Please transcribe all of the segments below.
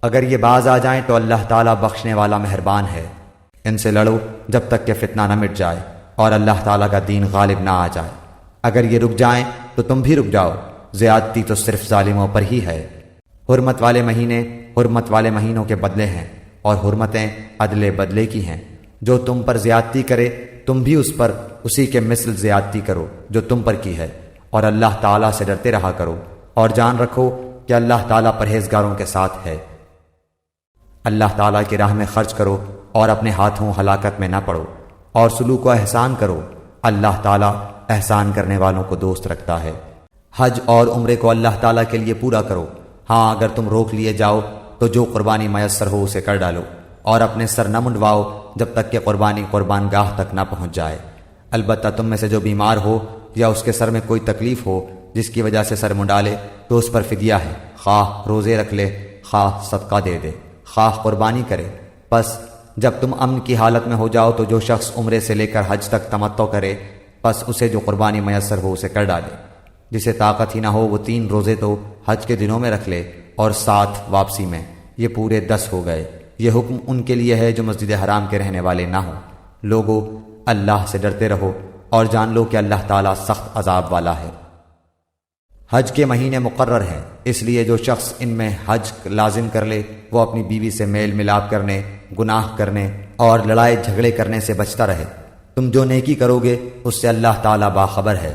اگر یہ باز آ جائیں تو اللہ تعالیٰ بخشنے والا مہربان ہے۔ ان سے لڑو جب تک کہ فتنہ نہ مٹ جائے اور اللہ تعالیٰ کا دین غالب نہ آ جائے۔ اگر یہ رک جائیں تو تم بھی رک جاؤ، زیادتی تو صرف ظالموں پر ہی ہے۔ حرمت والے مہینے حرمت والے مہینوں کے بدلے ہیں، اور حرمتیں عدلے بدلے کی ہیں۔ جو تم پر زیادتی کرے تم بھی اس پر اسی کے مثل زیادتی کرو جو تم پر کی ہے، اور اللہ تعالیٰ سے ڈرتے رہا کرو، اور جان رکھو کہ اللہ تعالیٰ پرہیزگاروں کے ساتھ ہے۔ اللہ تعالیٰ کی راہ میں خرچ کرو اور اپنے ہاتھوں ہلاکت میں نہ پڑو، اور سلوک و احسان کرو، اللہ تعالیٰ احسان کرنے والوں کو دوست رکھتا ہے۔ حج اور عمرے کو اللہ تعالیٰ کے لیے پورا کرو۔ ہاں اگر تم روک لیے جاؤ تو جو قربانی میسر ہو اسے کر ڈالو، اور اپنے سر نہ منڈواؤ جب تک کہ قربانی قربان گاہ تک نہ پہنچ جائے۔ البتہ تم میں سے جو بیمار ہو یا اس کے سر میں کوئی تکلیف ہو جس کی وجہ سے سر منڈالے تو اس پر فدیہ ہے، خواہ روزے رکھ لے، خواہ صدقہ دے دے، خواہ قربانی کرے۔ پس جب تم امن کی حالت میں ہو جاؤ تو جو شخص عمرے سے لے کر حج تک تمتع کرے، پس اسے جو قربانی میسر ہو اسے کر ڈالے۔ جسے طاقت ہی نہ ہو وہ 3 روزے تو حج کے دنوں میں رکھ لے اور 7 واپسی میں، یہ پورے 10 ہو گئے۔ یہ حکم ان کے لیے ہے جو مسجد حرام کے رہنے والے نہ ہوں۔ لوگو اللہ سے ڈرتے رہو اور جان لو کہ اللہ تعالیٰ سخت عذاب والا ہے۔ حج کے مہینے مقرر ہیں، اس لیے جو شخص ان میں حج لازم کر لے وہ اپنی بیوی سے میل ملاپ کرنے، گناہ کرنے اور لڑائی جھگڑے کرنے سے بچتا رہے۔ تم جو نیکی کرو گے اس سے اللہ تعالیٰ باخبر ہے،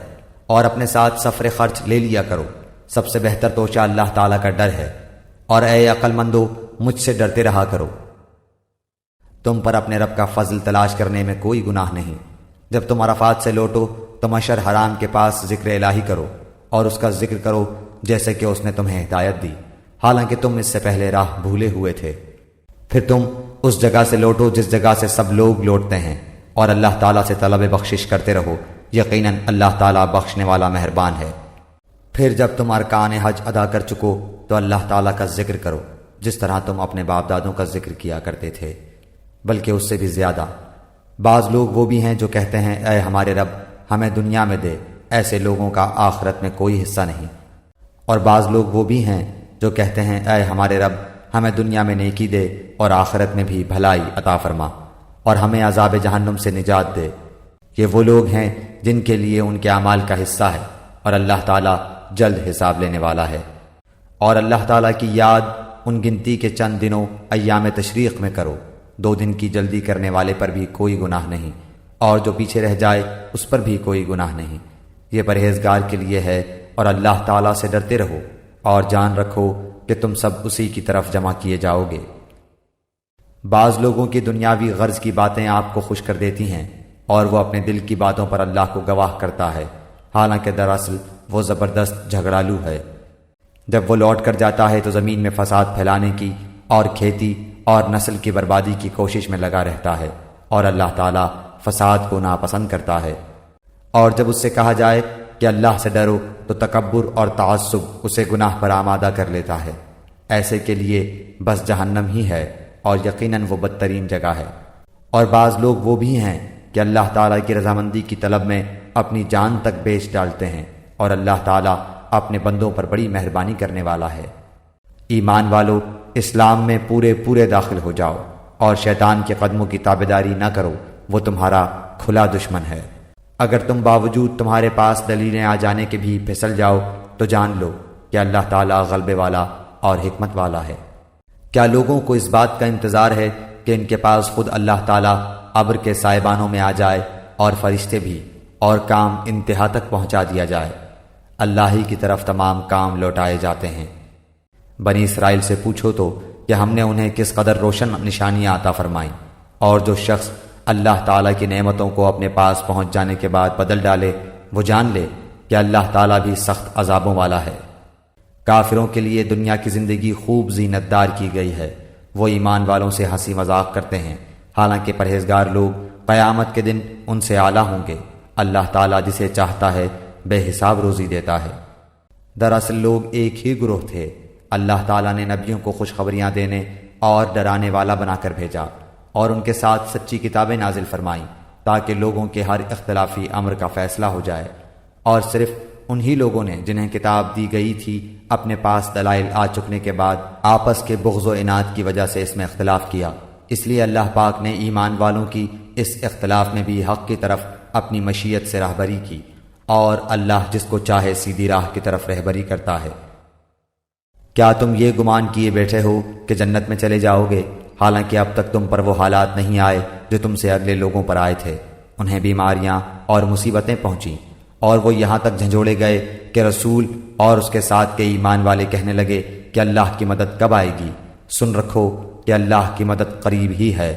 اور اپنے ساتھ سفر خرچ لے لیا کرو۔ سب سے بہتر توشہ اللہ تعالیٰ کا ڈر ہے، اور اے عقل مندو مجھ سے ڈرتے رہا کرو۔ تم پر اپنے رب کا فضل تلاش کرنے میں کوئی گناہ نہیں۔ جب تم عرفات سے لوٹو تو مشعر حرام کے پاس ذکر الہی کرو اور اس کا ذکر کرو جیسے کہ اس نے تمہیں ہدایت دی، حالانکہ تم اس سے پہلے راہ بھولے ہوئے تھے۔ پھر تم اس جگہ سے لوٹو جس جگہ سے سب لوگ لوٹتے ہیں، اور اللہ تعالیٰ سے طلب بخشش کرتے رہو، یقیناً اللہ تعالیٰ بخشنے والا مہربان ہے۔ پھر جب تم ارکان حج ادا کر چکو تو اللہ تعالیٰ کا ذکر کرو جس طرح تم اپنے باپ دادوں کا ذکر کیا کرتے تھے، بلکہ اس سے بھی زیادہ۔ بعض لوگ وہ بھی ہیں جو کہتے ہیں اے ہمارے رب ہمیں دنیا میں دے، ایسے لوگوں کا آخرت میں کوئی حصہ نہیں۔ اور بعض لوگ وہ بھی ہیں جو کہتے ہیں اے ہمارے رب ہمیں دنیا میں نیکی دے اور آخرت میں بھی بھلائی عطا فرما، اور ہمیں عذاب جہنم سے نجات دے۔ یہ وہ لوگ ہیں جن کے لیے ان کے اعمال کا حصہ ہے، اور اللہ تعالیٰ جلد حساب لینے والا ہے۔ اور اللہ تعالیٰ کی یاد ان گنتی کے چند دنوں ایام تشریق میں کرو۔ 2 دن کی جلدی کرنے والے پر بھی کوئی گناہ نہیں، اور جو پیچھے رہ جائے اس پر بھی کوئی گناہ نہیں۔ یہ پرہیزگار کے لیے ہے، اور اللہ تعالیٰ سے ڈرتے رہو اور جان رکھو کہ تم سب اسی کی طرف جمع کیے جاؤ گے۔ بعض لوگوں کی دنیاوی غرض کی باتیں آپ کو خوش کر دیتی ہیں، اور وہ اپنے دل کی باتوں پر اللہ کو گواہ کرتا ہے، حالانکہ دراصل وہ زبردست جھگڑالو ہے۔ جب وہ لوٹ کر جاتا ہے تو زمین میں فساد پھیلانے کی اور کھیتی اور نسل کی بربادی کی کوشش میں لگا رہتا ہے، اور اللہ تعالیٰ فساد کو ناپسند کرتا ہے۔ اور جب اس سے کہا جائے کہ اللہ سے ڈرو تو تکبر اور تعصب اسے گناہ پر آمادہ کر لیتا ہے۔ ایسے کے لیے بس جہنم ہی ہے، اور یقیناً وہ بدترین جگہ ہے۔ اور بعض لوگ وہ بھی ہیں کہ اللہ تعالیٰ کی رضامندی کی طلب میں اپنی جان تک بیچ ڈالتے ہیں، اور اللہ تعالیٰ اپنے بندوں پر بڑی مہربانی کرنے والا ہے۔ ایمان والو اسلام میں پورے داخل ہو جاؤ، اور شیطان کے قدموں کی تابعداری نہ کرو، وہ تمہارا کھلا دشمن ہے۔ اگر تم باوجود تمہارے پاس دلیلیں آ جانے کے بھی پھسل جاؤ تو جان لو کہ اللہ تعالیٰ غلبے والا اور حکمت والا ہے۔ کیا لوگوں کو اس بات کا انتظار ہے کہ ان کے پاس خود اللہ تعالیٰ ابر کے سائبانوں میں آ جائے اور فرشتے بھی، اور کام انتہا تک پہنچا دیا جائے؟ اللہ ہی کی طرف تمام کام لوٹائے جاتے ہیں۔ بنی اسرائیل سے پوچھو تو کہ ہم نے انہیں کس قدر روشن نشانیاں عطا فرمائیں، اور جو شخص اللہ تعالیٰ کی نعمتوں کو اپنے پاس پہنچ جانے کے بعد بدل ڈالے وہ جان لے کہ اللہ تعالیٰ بھی سخت عذابوں والا ہے۔ کافروں کے لیے دنیا کی زندگی خوب زینت دار کی گئی ہے، وہ ایمان والوں سے ہنسی مذاق کرتے ہیں، حالانکہ پرہیزگار لوگ قیامت کے دن ان سے اعلیٰ ہوں گے۔ اللہ تعالیٰ جسے چاہتا ہے بے حساب روزی دیتا ہے۔ دراصل لوگ ایک ہی گروہ تھے۔ اللہ تعالیٰ نے نبیوں کو خوشخبریاں دینے اور ڈرانے والا بنا کر بھیجا، اور ان کے ساتھ سچی کتابیں نازل فرمائیں تاکہ لوگوں کے ہر اختلافی امر کا فیصلہ ہو جائے، اور صرف انہی لوگوں نے جنہیں کتاب دی گئی تھی اپنے پاس دلائل آ چکنے کے بعد آپس کے بغض و عناد کی وجہ سے اس میں اختلاف کیا، اس لیے اللہ پاک نے ایمان والوں کی اس اختلاف میں بھی حق کی طرف اپنی مشیت سے راہبری کی، اور اللہ جس کو چاہے سیدھی راہ کی طرف رہبری کرتا ہے۔ کیا تم یہ گمان کیے بیٹھے ہو کہ جنت میں چلے جاؤ گے، حالانکہ اب تک تم پر وہ حالات نہیں آئے جو تم سے اگلے لوگوں پر آئے تھے؟ انہیں بیماریاں اور مصیبتیں پہنچیں، اور وہ یہاں تک جھنجھوڑے گئے کہ رسول اور اس کے ساتھ کے ایمان والے کہنے لگے کہ اللہ کی مدد کب آئے گی؟ سن رکھو کہ اللہ کی مدد قریب ہی ہے۔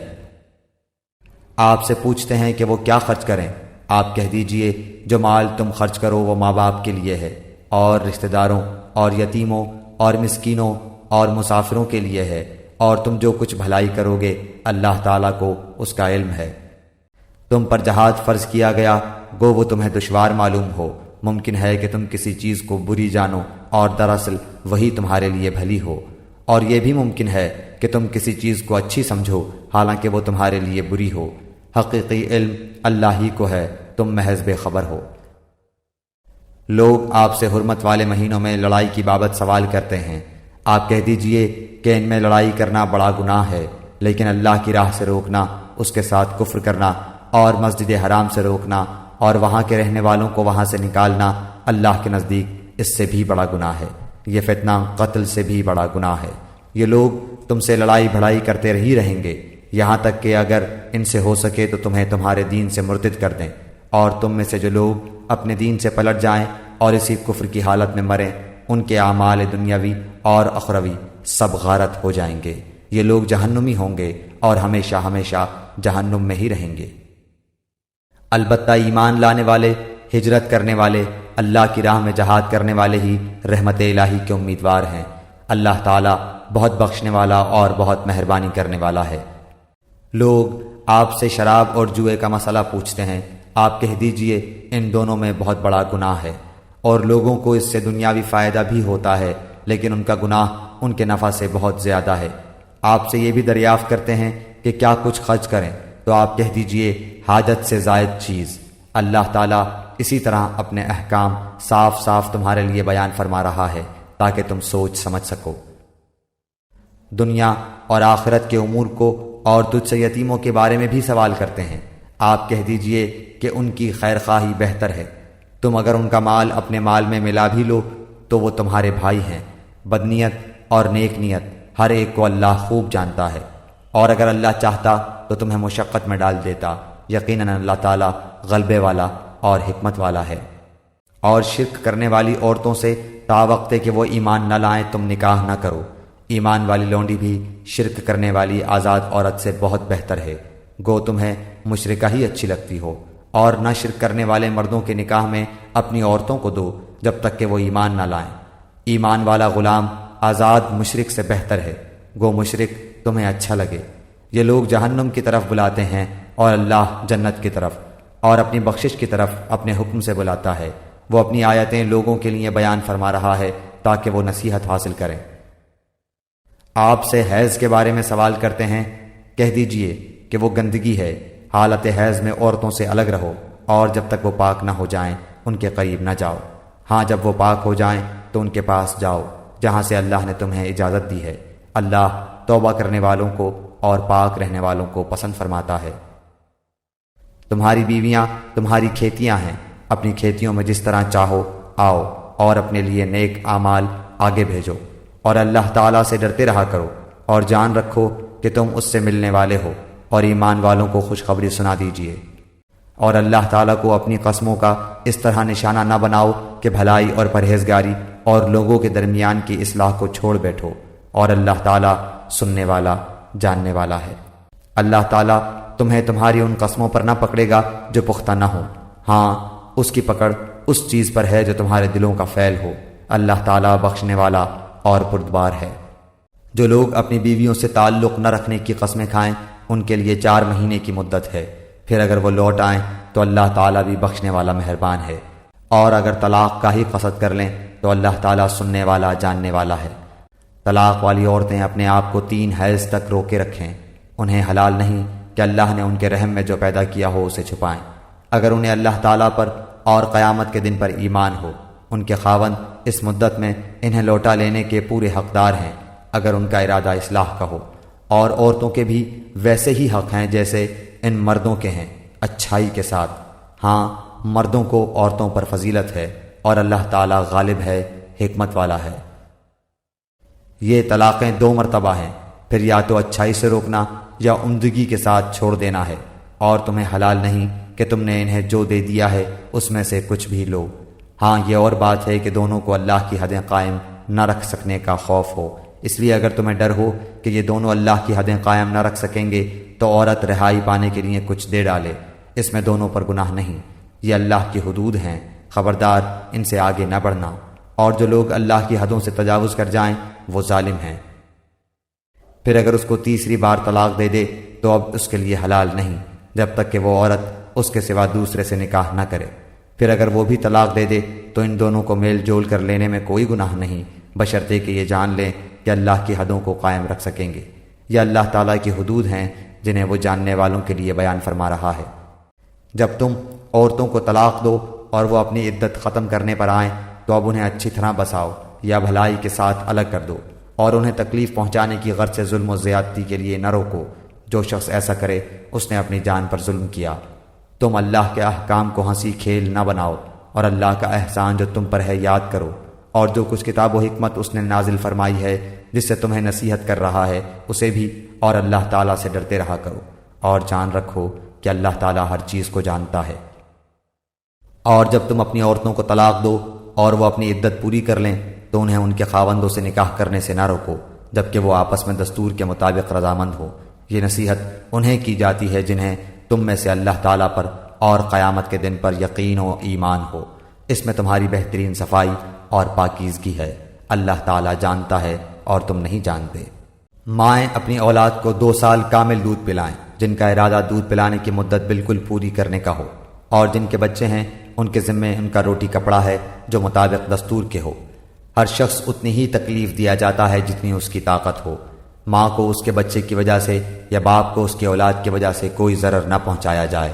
آپ سے پوچھتے ہیں کہ وہ کیا خرچ کریں؟ آپ کہہ دیجئے جو مال تم خرچ کرو وہ ماں باپ کے لیے ہے، اور رشتہ داروں اور یتیموں اور مسکینوں اور مسافروں کے لیے ہے، اور تم جو کچھ بھلائی کرو گے اللہ تعالیٰ کو اس کا علم ہے۔ تم پر جہاد فرض کیا گیا، گو وہ تمہیں دشوار معلوم ہو، ممکن ہے کہ تم کسی چیز کو بری جانو اور دراصل وہی تمہارے لیے بھلی ہو، اور یہ بھی ممکن ہے کہ تم کسی چیز کو اچھی سمجھو حالانکہ وہ تمہارے لیے بری ہو۔ حقیقی علم اللہ ہی کو ہے، تم محض بے خبر ہو۔ لوگ آپ سے حرمت والے مہینوں میں لڑائی کی بابت سوال کرتے ہیں، آپ کہہ دیجئے کہ ان میں لڑائی کرنا بڑا گناہ ہے، لیکن اللہ کی راہ سے روکنا، اس کے ساتھ کفر کرنا اور مسجد حرام سے روکنا اور وہاں کے رہنے والوں کو وہاں سے نکالنا اللہ کے نزدیک اس سے بھی بڑا گناہ ہے، یہ فتنہ قتل سے بھی بڑا گناہ ہے۔ یہ لوگ تم سے لڑائی بھڑائی کرتے ہی رہیں گے، یہاں تک کہ اگر ان سے ہو سکے تو تمہیں تمہارے دین سے مرتد کر دیں، اور تم میں سے جو لوگ اپنے دین سے پلٹ جائیں اور اسی کفر کی حالت میں مریں، ان کے اعمال دنیاوی اور اخروی سب غارت ہو جائیں گے۔ یہ لوگ جہنمی ہوں گے اور ہمیشہ ہمیشہ جہنم میں ہی رہیں گے۔ البتہ ایمان لانے والے، ہجرت کرنے والے، اللہ کی راہ میں جہاد کرنے والے ہی رحمت الہی کے امیدوار ہیں۔ اللہ تعالیٰ بہت بخشنے والا اور بہت مہربانی کرنے والا ہے۔ لوگ آپ سے شراب اور جوئے کا مسئلہ پوچھتے ہیں، آپ کہہ دیجئے ان دونوں میں بہت بڑا گناہ ہے، اور لوگوں کو اس سے دنیاوی فائدہ بھی ہوتا ہے، لیکن ان کا گناہ ان کے نفع سے بہت زیادہ ہے۔ آپ سے یہ بھی دریافت کرتے ہیں کہ کیا کچھ خرچ کریں، تو آپ کہہ دیجئے حاجت سے زائد چیز۔ اللہ تعالیٰ اسی طرح اپنے احکام صاف صاف تمہارے لیے بیان فرما رہا ہے تاکہ تم سوچ سمجھ سکو۔ دنیا اور آخرت کے امور کو اور تجھ سے یتیموں کے بارے میں بھی سوال کرتے ہیں، آپ کہہ دیجئے کہ ان کی خیر خواہی بہتر ہے۔ تم اگر ان کا مال اپنے مال میں ملا بھی لو تو وہ تمہارے بھائی ہیں۔ بدنیت اور نیک نیت ہر ایک کو اللہ خوب جانتا ہے، اور اگر اللہ چاہتا تو تمہیں مشقت میں ڈال دیتا، یقیناً اللہ تعالیٰ غلبے والا اور حکمت والا ہے۔ اور شرک کرنے والی عورتوں سے تا وقت کہ وہ ایمان نہ لائیں تم نکاح نہ کرو۔ ایمان والی لونڈی بھی شرک کرنے والی آزاد عورت سے بہت بہتر ہے، گو تمہیں مشرکہ ہی اچھی لگتی ہو۔ اور نہ شرک کرنے والے مردوں کے نکاح میں اپنی عورتوں کو دو جب تک کہ وہ ایمان نہ لائیں۔ ایمان والا غلام آزاد مشرک سے بہتر ہے، گو مشرک تمہیں اچھا لگے۔ یہ لوگ جہنم کی طرف بلاتے ہیں اور اللہ جنت کی طرف اور اپنی بخشش کی طرف اپنے حکم سے بلاتا ہے۔ وہ اپنی آیتیں لوگوں کے لیے بیان فرما رہا ہے تاکہ وہ نصیحت حاصل کریں۔ آپ سے حیض کے بارے میں سوال کرتے ہیں، کہہ دیجئے کہ وہ گندگی ہے، حالت حیض میں عورتوں سے الگ رہو، اور جب تک وہ پاک نہ ہو جائیں ان کے قریب نہ جاؤ۔ ہاں جب وہ پاک ہو جائیں تو ان کے پاس جاؤ جہاں سے اللہ نے تمہیں اجازت دی ہے۔ اللہ توبہ کرنے والوں کو اور پاک رہنے والوں کو پسند فرماتا ہے۔ تمہاری بیویاں تمہاری کھیتیاں ہیں، اپنی کھیتیوں میں جس طرح چاہو آؤ، اور اپنے لیے نیک اعمال آگے بھیجو، اور اللہ تعالیٰ سے ڈرتے رہا کرو، اور جان رکھو کہ تم اس سے ملنے والے ہو، اور ایمان والوں کو خوشخبری سنا دیجیے۔ اور اللہ تعالیٰ کو اپنی قسموں کا اس طرح نشانہ نہ بناؤ کہ بھلائی اور پرہیزگاری اور لوگوں کے درمیان کی اصلاح کو چھوڑ بیٹھو، اور اللہ تعالیٰ سننے والا جاننے والا ہے۔ اللہ تعالیٰ تمہیں تمہاری ان قسموں پر نہ پکڑے گا جو پختہ نہ ہوں، ہاں اس کی پکڑ اس چیز پر ہے جو تمہارے دلوں کا فعل ہو۔ اللہ تعالیٰ بخشنے والا اور بردبار ہے۔ جو لوگ اپنی بیویوں سے تعلق نہ رکھنے کی قسمیں کھائیں ان کے لیے 4 مہینے کی مدت ہے، پھر اگر وہ لوٹ آئیں تو اللہ تعالیٰ بھی بخشنے والا مہربان ہے، اور اگر طلاق کا ہی قصد کر لیں تو اللہ تعالیٰ سننے والا جاننے والا ہے۔ طلاق والی عورتیں اپنے آپ کو 3 حیض تک روکے رکھیں، انہیں حلال نہیں کہ اللہ نے ان کے رحم میں جو پیدا کیا ہو اسے چھپائیں۔ اگر انہیں اللہ تعالیٰ پر اور قیامت کے دن پر ایمان ہو، ان کے خاوند اس مدت میں انہیں لوٹا لینے کے پورے حقدار ہیں اگر ان کا ارادہ اصلاح کا ہو، اور عورتوں کے بھی ویسے ہی حق ہیں جیسے ان مردوں کے ہیں، اچھائی کے ساتھ۔ ہاں، مردوں کو عورتوں پر فضیلت ہے اور اللہ تعالی غالب ہے، حکمت والا ہے۔ یہ طلاقیں 2 مرتبہ ہیں، پھر یا تو اچھائی سے روکنا یا عمدگی کے ساتھ چھوڑ دینا ہے، اور تمہیں حلال نہیں کہ تم نے انہیں جو دے دیا ہے اس میں سے کچھ بھی لو۔ ہاں، یہ اور بات ہے کہ دونوں کو اللہ کی حدیں قائم نہ رکھ سکنے کا خوف ہو، اس لیے اگر تمہیں ڈر ہو کہ یہ دونوں اللہ کی حدیں قائم نہ رکھ سکیں گے تو عورت رہائی پانے کے لیے کچھ دے ڈالے، اس میں دونوں پر گناہ نہیں، یہ اللہ کی حدود ہیں، خبردار ان سے آگے نہ بڑھنا، اور جو لوگ اللہ کی حدوں سے تجاوز کر جائیں وہ ظالم ہیں۔ پھر اگر اس کو تیسری بار طلاق دے دے تو اب اس کے لیے حلال نہیں جب تک کہ وہ عورت اس کے سوا دوسرے سے نکاح نہ کرے۔ پھر اگر وہ بھی طلاق دے دے تو ان دونوں کو میل جول کر لینے میں کوئی گناہ نہیں، بشرطے کہ یہ جان لیں کہ اللہ کی حدوں کو قائم رکھ سکیں گے۔ یہ اللہ تعالیٰ کی حدود ہیں جنہیں وہ جاننے والوں کے لیے بیان فرما رہا ہے۔ جب تم عورتوں کو طلاق دو اور وہ اپنی عدت ختم کرنے پر آئیں تو اب انہیں اچھی طرح بساؤ یا بھلائی کے ساتھ الگ کر دو، اور انہیں تکلیف پہنچانے کی غرض سے ظلم و زیادتی کے لیے نہ روکو۔ جو شخص ایسا کرے اس نے اپنی جان پر ظلم کیا۔ تم اللہ کے احکام کو ہنسی کھیل نہ بناؤ، اور اللہ کا احسان جو تم پر ہے یاد کرو، اور جو کچھ کتاب و حکمت اس نے نازل فرمائی ہے جس سے تمہیں نصیحت کر رہا ہے اسے بھی، اور اللہ تعالیٰ سے ڈرتے رہا کرو، اور جان رکھو کہ اللہ تعالیٰ ہر چیز کو جانتا ہے۔ اور جب تم اپنی عورتوں کو طلاق دو اور وہ اپنی عدت پوری کر لیں تو انہیں ان کے خاوندوں سے نکاح کرنے سے نہ روکو جبکہ وہ آپس میں دستور کے مطابق رضامند ہو۔ یہ نصیحت انہیں کی جاتی ہے جنہیں تم میں سے اللہ تعالیٰ پر اور قیامت کے دن پر یقین و ایمان ہو، اس میں تمہاری بہترین صفائی اور پاکیزگی ہے، اللہ تعالیٰ جانتا ہے اور تم نہیں جانتے۔ مائیں اپنی اولاد کو 2 سال کامل دودھ پلائیں جن کا ارادہ دودھ پلانے کی مدت بالکل پوری کرنے کا ہو، اور جن کے بچے ہیں ان کے ذمے ان کا روٹی کپڑا ہے جو مطابق دستور کے ہو۔ ہر شخص اتنی ہی تکلیف دیا جاتا ہے جتنی اس کی طاقت ہو۔ ماں کو اس کے بچے کی وجہ سے یا باپ کو اس کی اولاد کی وجہ سے کوئی ضرر نہ پہنچایا جائے۔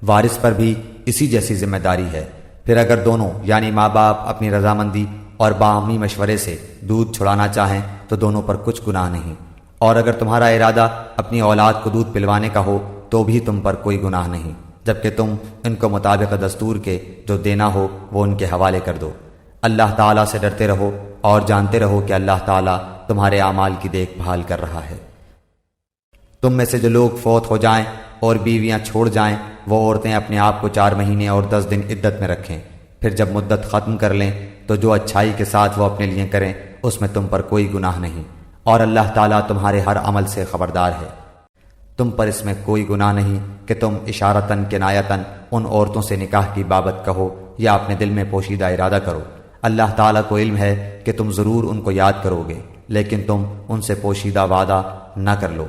وارث پر بھی اسی جیسی ذمہ داری ہے۔ پھر اگر دونوں یعنی ماں باپ اپنی رضامندی اور باہمی مشورے سے دودھ چھڑانا چاہیں تو دونوں پر کچھ گناہ نہیں، اور اگر تمہارا ارادہ اپنی اولاد کو دودھ پلوانے کا ہو تو بھی تم پر کوئی گناہ نہیں، جبکہ تم ان کو مطابق دستور کے جو دینا ہو وہ ان کے حوالے کر دو۔ اللہ تعالیٰ سے ڈرتے رہو اور جانتے رہو کہ اللہ تعالیٰ تمہارے اعمال کی دیکھ بھال کر رہا ہے۔ تم میں سے جو لوگ فوت ہو جائیں اور بیویاں چھوڑ جائیں وہ عورتیں اپنے آپ کو 4 مہینے اور 10 دن عدت میں رکھیں، پھر جب مدت ختم کر لیں تو جو اچھائی کے ساتھ وہ اپنے لیے کریں اس میں تم پر کوئی گناہ نہیں، اور اللہ تعالیٰ تمہارے ہر عمل سے خبردار ہے۔ تم پر اس میں کوئی گناہ نہیں کہ تم اشارتاً کنایتاً ان عورتوں سے نکاح کی بابت کہو یا اپنے دل میں پوشیدہ ارادہ کرو۔ اللہ تعالیٰ کو علم ہے کہ تم ضرور ان کو یاد کرو گے، لیکن تم ان سے پوشیدہ وعدہ نہ کر لو۔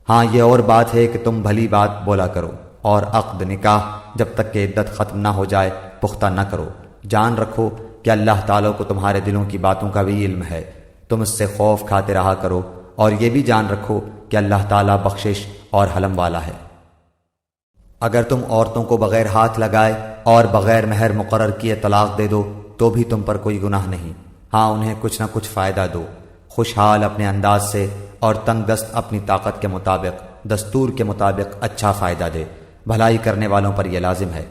ہاں، یہ اور بات ہے کہ تم بھلی بات بولا کرو، اور عقد نکاح جب تک کہ عدت ختم نہ ہو جائے پختہ نہ کرو۔ جان رکھو کہ اللہ تعالیٰ کو تمہارے دلوں کی باتوں کا بھی علم ہے، تم اس سے خوف کھاتے رہا کرو، اور یہ بھی جان رکھو کہ اللہ تعالیٰ بخشش اور حلم والا ہے۔ اگر تم عورتوں کو بغیر ہاتھ لگائے اور بغیر مہر مقرر کیے طلاق دے دو تو بھی تم پر کوئی گناہ نہیں۔ ہاں، انہیں کچھ نہ کچھ فائدہ دو، خوشحال اپنے انداز سے اور تنگ دست اپنی طاقت کے مطابق دستور کے مطابق اچھا فائدہ دے، بھلائی کرنے والوں پر یہ لازم ہے۔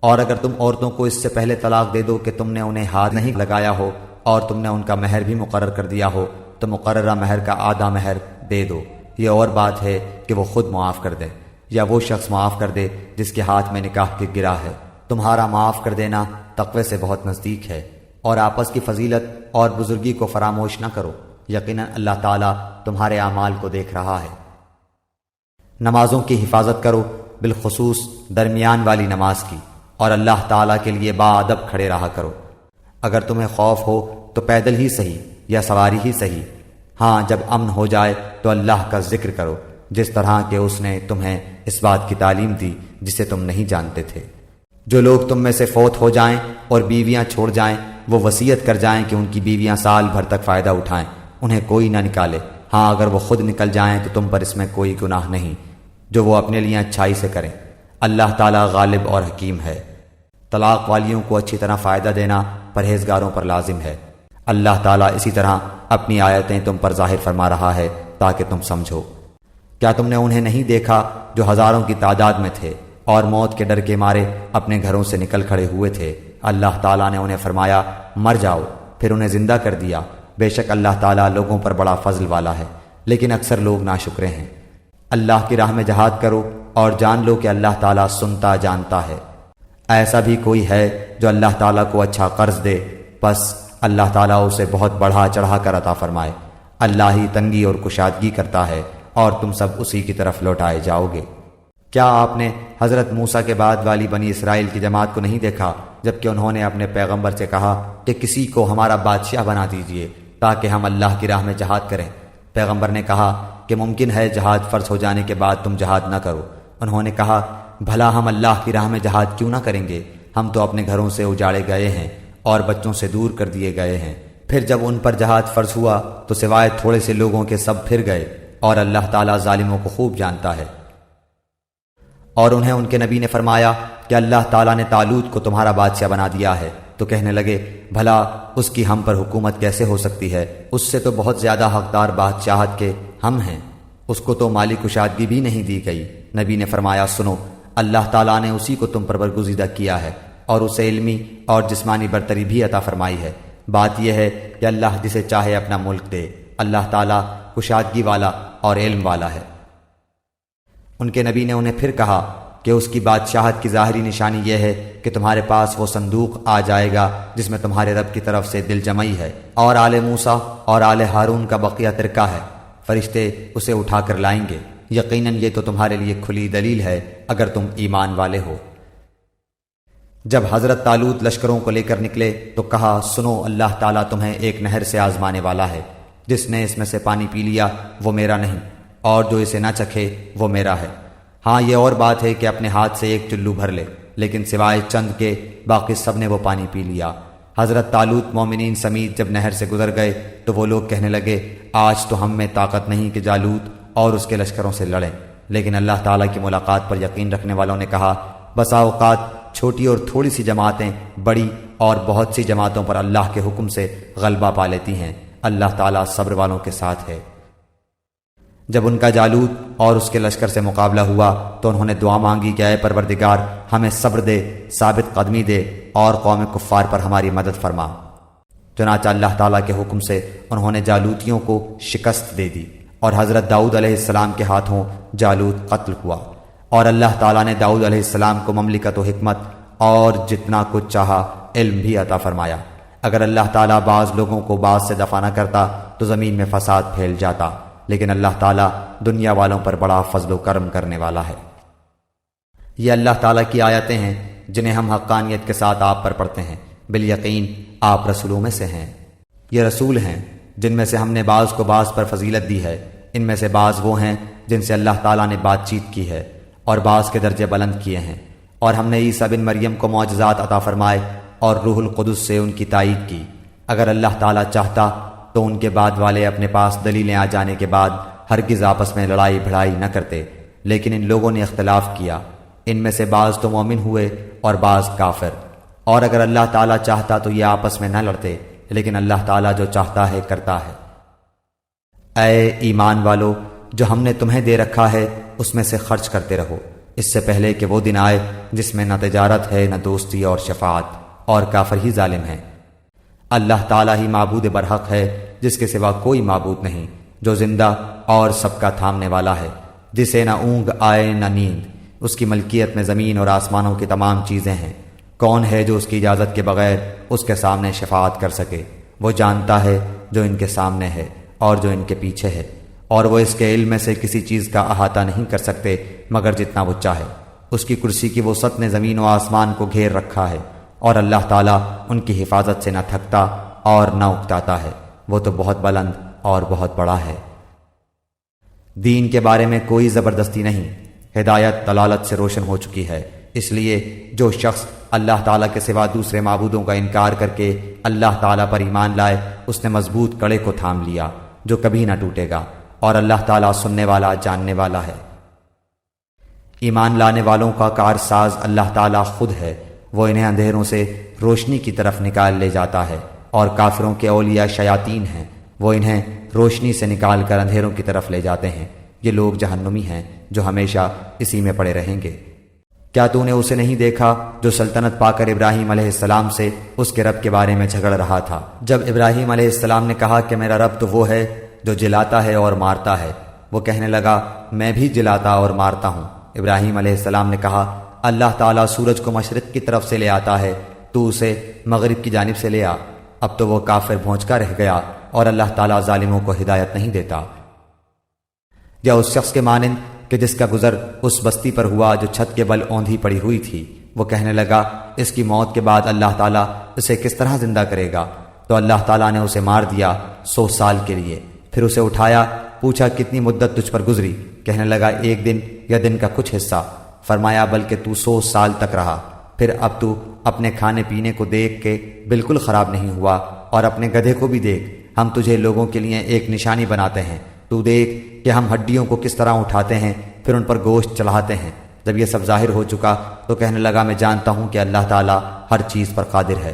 اور اگر تم عورتوں کو اس سے پہلے طلاق دے دو کہ تم نے انہیں ہاتھ نہیں لگایا ہو اور تم نے ان کا مہر بھی مقرر کر دیا ہو تو مقررہ مہر کا آدھا مہر دے دو۔ یہ اور بات ہے کہ وہ خود معاف کر دے یا وہ شخص معاف کر دے جس کے ہاتھ میں نکاح کی گرہ ہے۔ تمہارا معاف کر دینا تقوی سے بہت نزدیک ہے، اور آپس کی فضیلت اور بزرگی کو فراموش نہ کرو، یقیناً اللہ تعالیٰ تمہارے اعمال کو دیکھ رہا ہے۔ نمازوں کی حفاظت کرو، بالخصوص درمیان والی نماز کی، اور اللہ تعالیٰ کے لیے باادب کھڑے رہا کرو۔ اگر تمہیں خوف ہو تو پیدل ہی صحیح یا سواری ہی صحیح۔ ہاں، جب امن ہو جائے تو اللہ کا ذکر کرو جس طرح کہ اس نے تمہیں اس بات کی تعلیم دی جسے تم نہیں جانتے تھے۔ جو لوگ تم میں سے فوت ہو جائیں اور بیویاں چھوڑ جائیں وہ وصیت کر جائیں کہ ان کی بیویاں سال بھر تک فائدہ اٹھائیں، انہیں کوئی نہ نکالے۔ ہاں، اگر وہ خود نکل جائیں تو تم پر اس میں کوئی گناہ نہیں، جو وہ اپنے لیے اچھائی سے کریں۔ اللہ تعالیٰ غالب اور حکیم ہے۔ طلاق والیوں کو اچھی طرح فائدہ دینا پرہیزگاروں پر لازم ہے۔ اللہ تعالیٰ اسی طرح اپنی آیتیں تم پر ظاہر فرما رہا ہے تاکہ تم سمجھو۔ کیا تم نے انہیں نہیں دیکھا جو ہزاروں کی تعداد میں تھے اور موت کے ڈر کے مارے اپنے گھروں سے نکل کھڑے ہوئے تھے؟ اللہ تعالیٰ نے انہیں فرمایا مر جاؤ، پھر انہیں زندہ کر دیا۔ بے شک اللہ تعالیٰ لوگوں پر بڑا فضل والا ہے، لیکن اکثر لوگ ناشکرے ہیں۔ اللہ کی راہ میں جہاد کرو اور جان لو کہ اللہ تعالیٰ سنتا جانتا ہے۔ ایسا بھی کوئی ہے جو اللہ تعالیٰ کو اچھا قرض دے، پس اللہ تعالیٰ اسے بہت بڑھا چڑھا کر عطا فرمائے۔ اللہ ہی تنگی اور کشادگی کرتا ہے اور تم سب اسی کی طرف لوٹائے جاؤ گے۔ کیا آپ نے حضرت موسیٰ کے بعد والی بنی اسرائیل کی جماعت کو نہیں دیکھا جبکہ انہوں نے اپنے پیغمبر سے کہا کہ کسی کو ہمارا بادشاہ بنا دیجئے تاکہ ہم اللہ کی راہ میں جہاد کریں؟ پیغمبر نے کہا کہ ممکن ہے جہاد فرض ہو جانے کے بعد تم جہاد نہ کرو۔ انہوں نے کہا بھلا ہم اللہ کی راہ میں جہاد کیوں نہ کریں گے؟ ہم تو اپنے گھروں سے اجاڑے گئے ہیں اور بچوں سے دور کر دیے گئے ہیں۔ پھر جب ان پر جہاد فرض ہوا تو سوائے تھوڑے سے لوگوں کے سب پھر گئے، اور اللہ تعالیٰ ظالموں کو خوب جانتا ہے۔ اور انہیں ان کے نبی نے فرمایا کہ اللہ تعالیٰ نے طالوت کو تمہارا بادشاہ بنا دیا ہے، تو کہنے لگے بھلا اس کی ہم پر حکومت کیسے ہو سکتی ہے؟ اس سے تو بہت زیادہ حقدار بادشاہت کے ہم ہیں، اس کو تو مالی کشادگی بھی نہیں دی گئی۔ نبی نے فرمایا سنو، اللہ تعالیٰ نے اسی کو تم پر برگزیدہ کیا ہے اور اسے علمی اور جسمانی برتری بھی عطا فرمائی ہے۔ بات یہ ہے کہ اللہ جسے چاہے اپنا ملک دے، اللہ تعالیٰ کشادگی والا اور علم والا ہے۔ ان کے نبی نے انہیں پھر کہا کہ اس کی بادشاہت کی ظاہری نشانی یہ ہے کہ تمہارے پاس وہ صندوق آ جائے گا جس میں تمہارے رب کی طرف سے دل جمعی ہے اور آل موسیٰ اور آل ہارون کا بقیہ ترکہ ہے۔ فرشتے اسے اٹھا کر لائیں گے۔ یقیناً یہ تو تمہارے لیے کھلی دلیل ہے اگر تم ایمان والے ہو۔ جب حضرت طالوت لشکروں کو لے کر نکلے تو کہا سنو، اللہ تعالیٰ تمہیں ایک نہر سے آزمانے والا ہے، جس نے اس میں سے پانی پی لیا وہ میرا نہیں، اور جو اسے نہ چکھے وہ میرا ہے۔ ہاں یہ اور بات ہے کہ اپنے ہاتھ سے ایک چلو بھر لے، لیکن سوائے چند کے باقی سب نے وہ پانی پی لیا۔ حضرت طالوت مومنین سمیت جب نہر سے گزر گئے تو وہ لوگ کہنے لگے آج تو ہم میں طاقت نہیں کہ جالوت اور اس کے لشکروں سے لڑیں۔ لیکن اللہ تعالیٰ کی ملاقات پر یقین رکھنے والوں نے کہا بسا اوقات چھوٹی اور تھوڑی سی جماعتیں بڑی اور بہت سی جماعتوں پر اللہ کے حکم سے غلبہ پا لیتی ہیں۔ اللہ تعالیٰ صبر والوں کے ساتھ ہے۔ جب ان کا جالوت اور اس کے لشکر سے مقابلہ ہوا تو انہوں نے دعا مانگی کہ اے پروردگار ہمیں صبر دے، ثابت قدمی دے اور قوم کفار پر ہماری مدد فرما۔ چنانچہ اللہ تعالیٰ کے حکم سے انہوں نے جالوتیوں کو شکست دے دی اور حضرت داؤد علیہ السلام کے ہاتھوں جالوت قتل ہوا۔ اور اللہ تعالیٰ نے داؤد علیہ السلام کو مملکت و حکمت اور جتنا کچھ چاہا علم بھی عطا فرمایا۔ اگر اللہ تعالیٰ بعض لوگوں کو بعض سے دفع نہ کرتا تو زمین میں فساد پھیل جاتا، لیکن اللہ تعالیٰ دنیا والوں پر بڑا فضل و کرم کرنے والا ہے۔ یہ اللہ تعالیٰ کی آیتیں ہیں جنہیں ہم حقانیت کے ساتھ آپ پر پڑھتے ہیں۔ بالیقین آپ رسولوں میں سے ہیں۔ یہ رسول ہیں جن میں سے ہم نے بعض کو بعض پر فضیلت دی ہے۔ ان میں سے بعض وہ ہیں جن سے اللہ تعالیٰ نے بات چیت کی ہے اور بعض کے درجے بلند کیے ہیں۔ اور ہم نے عیسیٰ بن مریم کو معجزات عطا فرمائے اور روح القدس سے ان کی تائید کی۔ اگر اللہ تعالیٰ چاہتا تو ان کے بعد والے اپنے پاس دلیلیں آ جانے کے بعد ہرگز آپس میں لڑائی بھڑائی نہ کرتے، لیکن ان لوگوں نے اختلاف کیا۔ ان میں سے بعض تو مومن ہوئے اور بعض کافر۔ اور اگر اللہ تعالیٰ چاہتا تو یہ آپس میں نہ لڑتے، لیکن اللہ تعالیٰ جو چاہتا ہے کرتا ہے۔ اے ایمان والو، جو ہم نے تمہیں دے رکھا ہے اس میں سے خرچ کرتے رہو، اس سے پہلے کہ وہ دن آئے جس میں نہ تجارت ہے نہ دوستی اور شفاعت، اور کافر ہی ظالم ہیں۔ اللہ تعالیٰ ہی معبود برحق ہے جس کے سوا کوئی معبود نہیں، جو زندہ اور سب کا تھامنے والا ہے، جسے نہ اونگ آئے نہ نیند۔ اس کی ملکیت میں زمین اور آسمانوں کی تمام چیزیں ہیں۔ کون ہے جو اس کی اجازت کے بغیر اس کے سامنے شفاعت کر سکے؟ وہ جانتا ہے جو ان کے سامنے ہے اور جو ان کے پیچھے ہے، اور وہ اس کے علم میں سے کسی چیز کا احاطہ نہیں کر سکتے مگر جتنا وہ چاہے۔ اس کی کرسی کی وسعت نے زمین و آسمان کو گھیر رکھا ہے، اور اللہ تعالیٰ ان کی حفاظت سے نہ تھکتا اور نہ اکتاتا ہے۔ وہ تو بہت بلند اور بہت بڑا ہے۔ دین کے بارے میں کوئی زبردستی نہیں، ہدایت دلالت سے روشن ہو چکی ہے۔ اس لیے جو شخص اللہ تعالیٰ کے سوا دوسرے معبودوں کا انکار کر کے اللہ تعالیٰ پر ایمان لائے، اس نے مضبوط کڑے کو تھام لیا جو کبھی نہ ٹوٹے گا، اور اللہ تعالیٰ سننے والا جاننے والا ہے۔ ایمان لانے والوں کا کارساز اللہ تعالیٰ خود ہے، وہ انہیں اندھیروں سے روشنی کی طرف نکال لے جاتا ہے، اور کافروں کے اولیاء شیاطین ہیں، وہ انہیں روشنی سے نکال کر اندھیروں کی طرف لے جاتے ہیں۔ یہ لوگ جہنمی ہیں جو ہمیشہ اسی میں پڑے رہیں گے۔ کیا تو نے اسے نہیں دیکھا جو سلطنت پا کر ابراہیم علیہ السلام سے اس کے رب کے بارے میں جھگڑ رہا تھا؟ جب ابراہیم علیہ السلام نے کہا کہ میرا رب تو وہ ہے جو جلاتا ہے اور مارتا ہے، وہ کہنے لگا میں بھی جلاتا اور مارتا ہوں۔ ابراہیم علیہ السلام نے کہا اللہ تعالیٰ سورج کو مشرق کی طرف سے لے آتا ہے، تو اسے مغرب کی جانب سے لے آ۔ اب تو وہ کافر بھونچکا رہ گیا، اور اللہ تعالیٰ ظالموں کو ہدایت نہیں دیتا۔ یا اس شخص کے مانند کہ جس کا گزر اس بستی پر ہوا جو چھت کے بل اوندھی پڑی ہوئی تھی، وہ کہنے لگا اس کی موت کے بعد اللہ تعالیٰ اسے کس طرح زندہ کرے گا؟ تو اللہ تعالیٰ نے اسے مار دیا 100 سال کے لیے، پھر اسے اٹھایا، پوچھا کتنی مدت تجھ پر گزری؟ کہنے لگا 1 دن یا دن کا کچھ حصہ۔ فرمایا بلکہ تو 100 سال تک رہا، پھر اب تو اپنے کھانے پینے کو دیکھ کے بالکل خراب نہیں ہوا، اور اپنے گدھے کو بھی دیکھ، ہم تجھے لوگوں کے لیے ایک نشانی بناتے ہیں، تو دیکھ کہ ہم ہڈیوں کو کس طرح اٹھاتے ہیں پھر ان پر گوشت چڑھاتے ہیں۔ جب یہ سب ظاہر ہو چکا تو کہنے لگا میں جانتا ہوں کہ اللہ تعالیٰ ہر چیز پر قادر ہے۔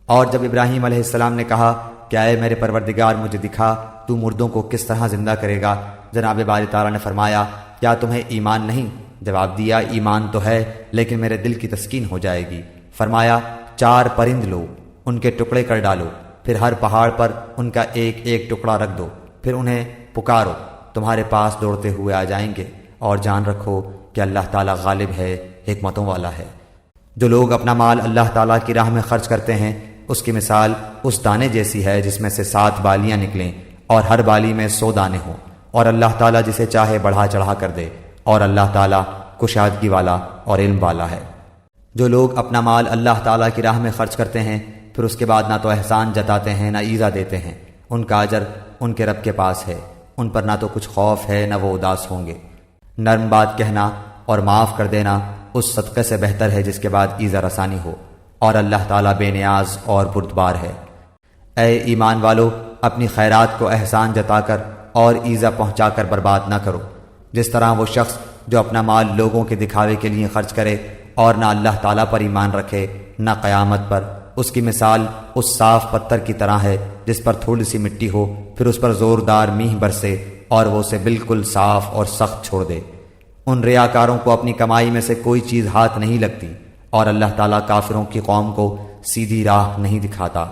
اور جب ابراہیم علیہ السلام نے کہا کہ اے میرے پروردگار مجھے دکھا تو مردوں کو کس طرح زندہ کرے گا، جناب باری تعالیٰ نے فرمایا کیا تمہیں ایمان نہیں؟ جواب دیا ایمان تو ہے لیکن میرے دل کی تسکین ہو جائے گی۔ فرمایا 4 پرند لو، ان کے ٹکڑے کر ڈالو، پھر ہر پہاڑ پر ان کا ایک ایک ٹکڑا رکھ دو، پھر انہیں پکارو، تمہارے پاس دوڑتے ہوئے آ جائیں گے، اور جان رکھو کہ اللہ تعالیٰ غالب ہے، حکمتوں والا ہے۔ جو لوگ اپنا مال اللہ تعالیٰ کی راہ میں خرچ کرتے ہیں اس کی مثال اس دانے جیسی ہے جس میں سے 7 بالیاں نکلیں اور ہر بالی میں 100 دانے ہوں، اور اللہ تعالیٰ جسے چاہے بڑھا چڑھا کر دے، اور اللہ تعالیٰ کشادگی والا اور علم والا ہے۔ جو لوگ اپنا مال اللہ تعالیٰ کی راہ میں خرچ کرتے ہیں پھر اس کے بعد نہ تو احسان جتاتے ہیں نہ ایذا دیتے ہیں، ان کا اجر ان کے رب کے پاس ہے، ان پر نہ تو کچھ خوف ہے نہ وہ اداس ہوں گے۔ نرم بات کہنا اور معاف کر دینا اس صدقے سے بہتر ہے جس کے بعد ایذا رسانی ہو، اور اللہ تعالیٰ بے نیاز اور بردبار ہے۔ اے ایمان والو اپنی خیرات کو احسان جتا کر اور ایذا پہنچا کر برباد نہ کرو، جس طرح وہ شخص جو اپنا مال لوگوں کے دکھاوے کے لیے خرچ کرے اور نہ اللہ تعالیٰ پر ایمان رکھے نہ قیامت پر، اس کی مثال اس صاف پتھر کی طرح ہے جس پر تھوڑی سی مٹی ہو، پھر اس پر زوردار میںہ برسے اور وہ اسے بالکل صاف اور سخت چھوڑ دے۔ ان ریاکاروں کو اپنی کمائی میں سے کوئی چیز ہاتھ نہیں لگتی، اور اللہ تعالیٰ کافروں کی قوم کو سیدھی راہ نہیں دکھاتا۔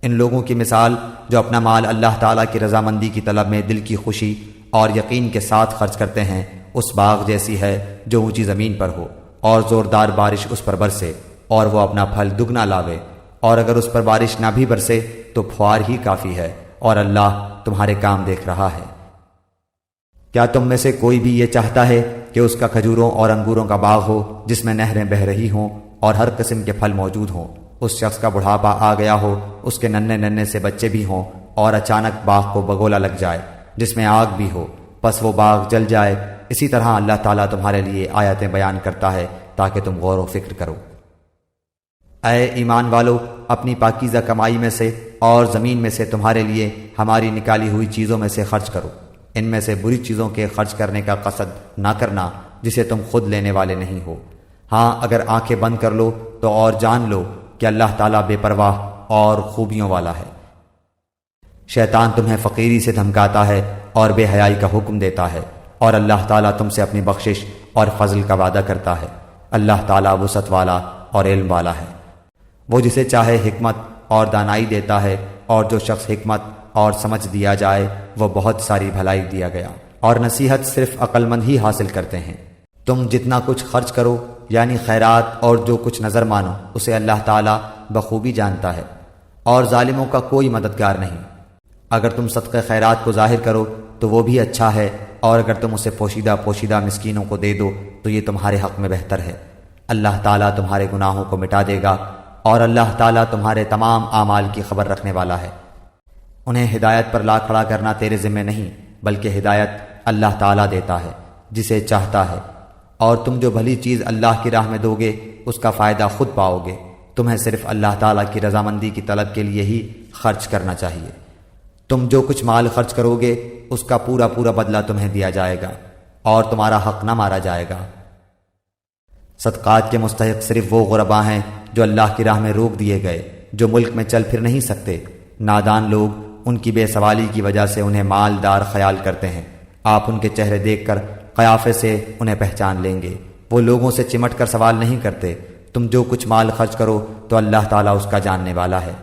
ان لوگوں کی مثال جو اپنا مال اللہ تعالیٰ کی رضامندی کی طلب میں دل کی خوشی اور یقین کے ساتھ خرچ کرتے ہیں اس باغ جیسی ہے جو اونچی زمین پر ہو اور زوردار بارش اس پر برسے اور وہ اپنا پھل دگنا لاوے، اور اگر اس پر بارش نہ بھی برسے تو پھوار ہی کافی ہے، اور اللہ تمہارے کام دیکھ رہا ہے۔ کیا تم میں سے کوئی بھی یہ چاہتا ہے کہ اس کا کھجوروں اور انگوروں کا باغ ہو جس میں نہریں بہہ رہی ہوں اور ہر قسم کے پھل موجود ہوں، اس شخص کا بڑھاپا آ گیا ہو، اس کے ننھے ننھے سے بچے بھی ہوں، اور اچانک باغ کو بگولا لگ جائے جس میں آگ بھی ہو، پس وہ باغ جل جائے؟ اسی طرح اللہ تعالیٰ تمہارے لیے آیتیں بیان کرتا ہے تاکہ تم غور و فکر کرو۔ اے ایمان والو اپنی پاکیزہ کمائی میں سے اور زمین میں سے تمہارے لیے ہماری نکالی ہوئی چیزوں میں سے خرچ کرو، ان میں سے بری چیزوں کے خرچ کرنے کا قصد نہ کرنا جسے تم خود لینے والے نہیں ہو۔ ہاں اگر آنکھیں بند کر لو تو اور جان لو کہ اللہ تعالیٰ بے پرواہ اور خوبیوں والا ہے۔ شیطان تمہیں فقیری سے دھمکاتا ہے اور بے حیائی کا حکم دیتا ہے، اور اللہ تعالیٰ تم سے اپنی بخشش اور فضل کا وعدہ کرتا ہے۔ اللہ تعالیٰ وسعت والا اور علم والا ہے۔ وہ جسے چاہے حکمت اور دانائی دیتا ہے، اور جو شخص حکمت اور سمجھ دیا جائے وہ بہت ساری بھلائی دیا گیا، اور نصیحت صرف عقل مند ہی حاصل کرتے ہیں۔ تم جتنا کچھ خرچ کرو یعنی خیرات اور جو کچھ نظر مانو اسے اللہ تعالیٰ بخوبی جانتا ہے، اور ظالموں کا کوئی مددگار نہیں۔ اگر تم صدقہ خیرات کو ظاہر کرو تو وہ بھی اچھا ہے، اور اگر تم اسے پوشیدہ پوشیدہ مسکینوں کو دے دو تو یہ تمہارے حق میں بہتر ہے۔ اللہ تعالیٰ تمہارے گناہوں کو مٹا دے گا، اور اللہ تعالیٰ تمہارے تمام اعمال کی خبر رکھنے والا ہے۔ انہیں ہدایت پر لا کھڑا کرنا تیرے ذمہ نہیں، بلکہ ہدایت اللہ تعالیٰ دیتا ہے جسے چاہتا ہے، اور تم جو بھلی چیز اللہ کی راہ میں دو گے اس کا فائدہ خود پاؤ گے۔ تمہیں صرف اللہ تعالیٰ کی رضامندی کی طلب کے لیے ہی خرچ کرنا چاہیے۔ تم جو کچھ مال خرچ کرو گے اس کا پورا پورا بدلہ تمہیں دیا جائے گا، اور تمہارا حق نہ مارا جائے گا۔ صدقات کے مستحق صرف وہ غربا ہیں جو اللہ کی راہ میں روک دیے گئے، جو ملک میں چل پھر نہیں سکتے۔ نادان لوگ ان کی بے سوالی کی وجہ سے انہیں مالدار خیال کرتے ہیں۔ آپ ان کے چہرے دیکھ کر قیافے سے انہیں پہچان لیں گے۔ وہ لوگوں سے چمٹ کر سوال نہیں کرتے۔ تم جو کچھ مال خرچ کرو تو اللہ تعالیٰ اس کا جاننے والا ہے۔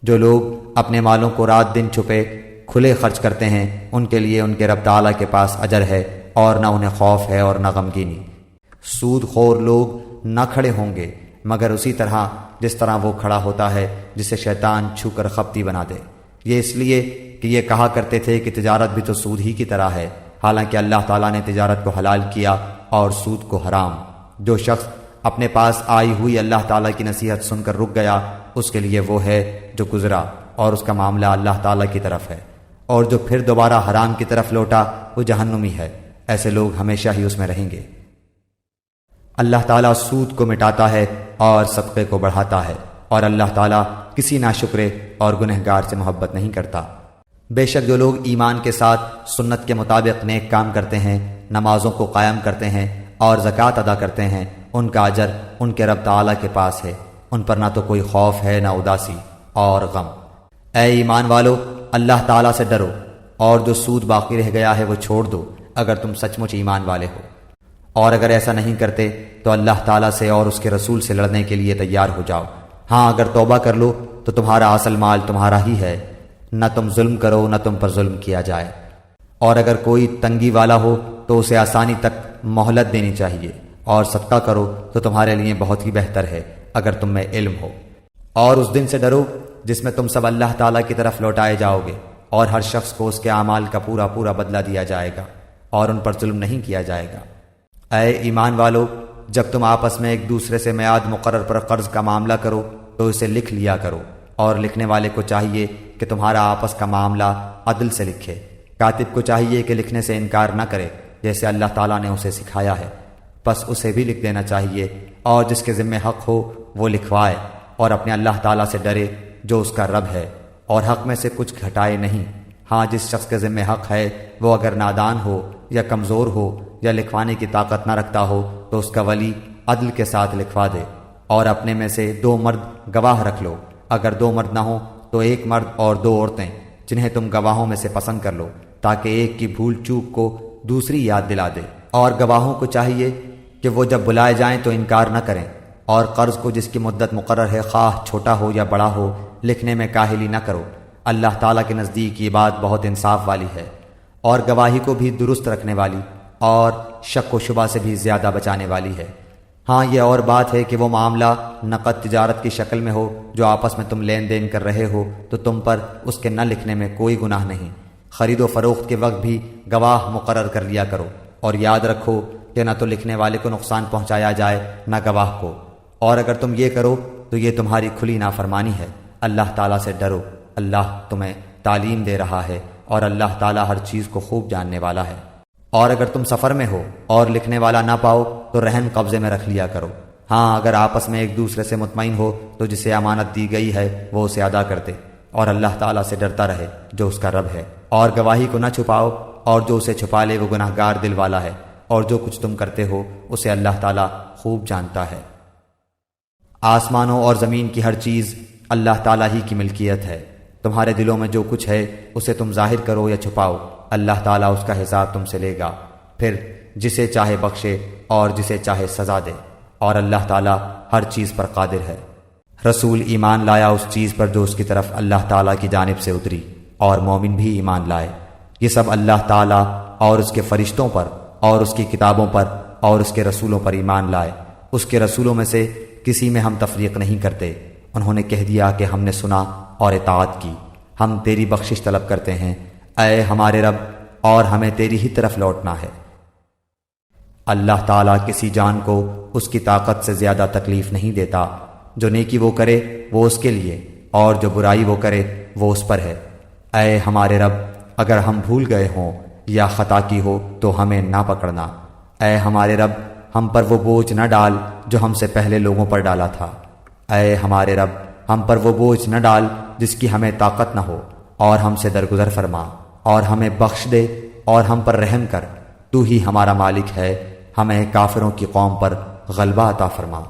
جو لوگ اپنے مالوں کو رات دن چھپے کھلے خرچ کرتے ہیں، ان کے لیے ان کے رب تعالیٰ کے پاس اجر ہے، اور نہ انہیں خوف ہے اور نہ غمگینی۔ سود خور لوگ نہ کھڑے ہوں گے مگر اسی طرح جس طرح وہ کھڑا ہوتا ہے جسے شیطان چھو کر خپتی بنا دے۔ یہ اس لیے کہ یہ کہا کرتے تھے کہ تجارت بھی تو سود ہی کی طرح ہے، حالانکہ اللہ تعالیٰ نے تجارت کو حلال کیا اور سود کو حرام۔ جو شخص اپنے پاس آئی ہوئی اللہ تعالیٰ کی نصیحت سن کر رک گیا، اس کے لیے وہ ہے جو گزرا اور اس کا معاملہ اللہ تعالیٰ کی طرف ہے، اور جو پھر دوبارہ حرام کی طرف لوٹا وہ جہنمی ہے۔ ایسے لوگ ہمیشہ ہی اس میں رہیں گے۔ اللہ تعالیٰ سود کو مٹاتا ہے اور صدقے کو بڑھاتا ہے، اور اللہ تعالیٰ کسی ناشکرے اور گنہگار سے محبت نہیں کرتا۔ بے شک جو لوگ ایمان کے ساتھ سنت کے مطابق نیک کام کرتے ہیں، نمازوں کو قائم کرتے ہیں اور زکوٰۃ ادا کرتے ہیں، ان کا اجر ان کے رب تعالیٰ کے پاس ہے۔ ان پر نہ تو کوئی خوف ہے نہ اداسی اور غم۔ اے ایمان والو، اللہ تعالیٰ سے ڈرو، اور جو سود باقی رہ گیا ہے وہ چھوڑ دو اگر تم سچ مچ ایمان والے ہو، اور اگر ایسا نہیں کرتے تو اللہ تعالیٰ سے اور اس کے رسول سے لڑنے کے لیے تیار ہو جاؤ۔ ہاں اگر توبہ کر لو تو تمہارا اصل مال تمہارا ہی ہے، نہ تم ظلم کرو نہ تم پر ظلم کیا جائے۔ اور اگر کوئی تنگی والا ہو تو اسے آسانی تک مہلت دینی چاہیے، اور صدقہ کرو تو تمہارے لیے بہت ہی بہتر ہے اگر تم میں علم ہو۔ اور اس دن سے ڈرو جس میں تم سب اللہ تعالیٰ کی طرف لوٹائے جاؤ گے، اور ہر شخص کو اس کے اعمال کا پورا پورا بدلہ دیا جائے گا، اور ان پر ظلم نہیں کیا جائے گا۔ اے ایمان والو، جب تم آپس میں ایک دوسرے سے میعاد مقرر پر قرض کا معاملہ کرو تو اسے لکھ لیا کرو، اور لکھنے والے کو چاہیے کہ تمہارا آپس کا معاملہ عدل سے لکھے۔ کاتب کو چاہیے کہ لکھنے سے انکار نہ کرے جیسے اللہ تعالیٰ نے اسے سکھایا ہے، پس اسے بھی لکھ دینا چاہیے، اور جس کے ذمہ حق ہو وہ لکھوائے، اور اپنے اللہ تعالیٰ سے ڈرے جو اس کا رب ہے، اور حق میں سے کچھ گھٹائے نہیں۔ ہاں جس شخص کے ذمہ حق ہے وہ اگر نادان ہو یا کمزور ہو یا لکھوانے کی طاقت نہ رکھتا ہو تو اس کا ولی عدل کے ساتھ لکھوا دے، اور اپنے میں سے 2 مرد گواہ رکھ لو۔ اگر 2 مرد نہ ہوں تو 1 مرد اور 2 عورتیں جنہیں تم گواہوں میں سے پسند کر لو، تاکہ ایک کی بھول چوک کو دوسری یاد دلا دے۔ اور گواہوں کو چاہیے کہ وہ جب بلائے جائیں تو انکار نہ کریں، اور قرض کو جس کی مدت مقرر ہے خواہ چھوٹا ہو یا بڑا ہو لکھنے میں کاہلی نہ کرو۔ اللہ تعالیٰ کے نزدیک یہ بات بہت انصاف والی ہے، اور گواہی کو بھی درست رکھنے والی اور شک و شبہ سے بھی زیادہ بچانے والی ہے۔ ہاں یہ اور بات ہے کہ وہ معاملہ نقد تجارت کی شکل میں ہو جو آپس میں تم لین دین کر رہے ہو تو تم پر اس کے نہ لکھنے میں کوئی گناہ نہیں۔ خرید و فروخت کے وقت بھی گواہ مقرر کر لیا کرو، اور یاد رکھو کہ نہ تو لکھنے والے کو نقصان پہنچایا جائے نہ گواہ کو، اور اگر تم یہ کرو تو یہ تمہاری کھلی نافرمانی ہے۔ اللہ تعالیٰ سے ڈرو، اللہ تمہیں تعلیم دے رہا ہے، اور اللہ تعالیٰ ہر چیز کو خوب جاننے والا ہے۔ اور اگر تم سفر میں ہو اور لکھنے والا نہ پاؤ تو رہن قبضے میں رکھ لیا کرو۔ ہاں اگر آپس میں ایک دوسرے سے مطمئن ہو تو جسے امانت دی گئی ہے وہ اسے ادا کر دے، اور اللہ تعالیٰ سے ڈرتا رہے جو اس کا رب ہے۔ اور گواہی کو نہ چھپاؤ، اور جو اسے چھپا لے وہ گناہگار دل والا ہے، اور جو کچھ تم کرتے ہو اسے اللہ تعالیٰ خوب جانتا ہے۔ آسمانوں اور زمین کی ہر چیز اللہ تعالیٰ ہی کی ملکیت ہے۔ تمہارے دلوں میں جو کچھ ہے اسے تم ظاہر کرو یا چھپاؤ، اللہ تعالیٰ اس کا حساب تم سے لے گا، پھر جسے چاہے بخشے اور جسے چاہے سزا دے، اور اللہ تعالیٰ ہر چیز پر قادر ہے۔ رسول ایمان لایا اس چیز پر جو اس کی طرف اللہ تعالیٰ کی جانب سے اتری، اور مومن بھی ایمان لائے۔ یہ سب اللہ تعالیٰ اور اس کے فرشتوں پر اور اس کی کتابوں پر اور اس کے رسولوں پر ایمان لائے۔ اس کے رسولوں میں سے کسی میں ہم تفریق نہیں کرتے۔ انہوں نے کہہ دیا کہ ہم نے سنا اور اطاعت کی، ہم تیری بخشش طلب کرتے ہیں، اے ہمارے رب، اور ہمیں تیری ہی طرف لوٹنا ہے۔ اللہ تعالیٰ کسی جان کو اس کی طاقت سے زیادہ تکلیف نہیں دیتا۔ جو نیکی وہ کرے وہ اس کے لیے، اور جو برائی وہ کرے وہ اس پر ہے۔ اے ہمارے رب، اگر ہم بھول گئے ہوں یا خطا کی ہو تو ہمیں نہ پکڑنا۔ اے ہمارے رب، ہم پر وہ بوجھ نہ ڈال جو ہم سے پہلے لوگوں پر ڈالا تھا۔ اے ہمارے رب، ہم پر وہ بوجھ نہ ڈال جس کی ہمیں طاقت نہ ہو، اور ہم سے درگزر فرما، اور ہمیں بخش دے، اور ہم پر رحم کر۔ تو ہی ہمارا مالک ہے، ہمیں کافروں کی قوم پر غلبہ عطا فرما۔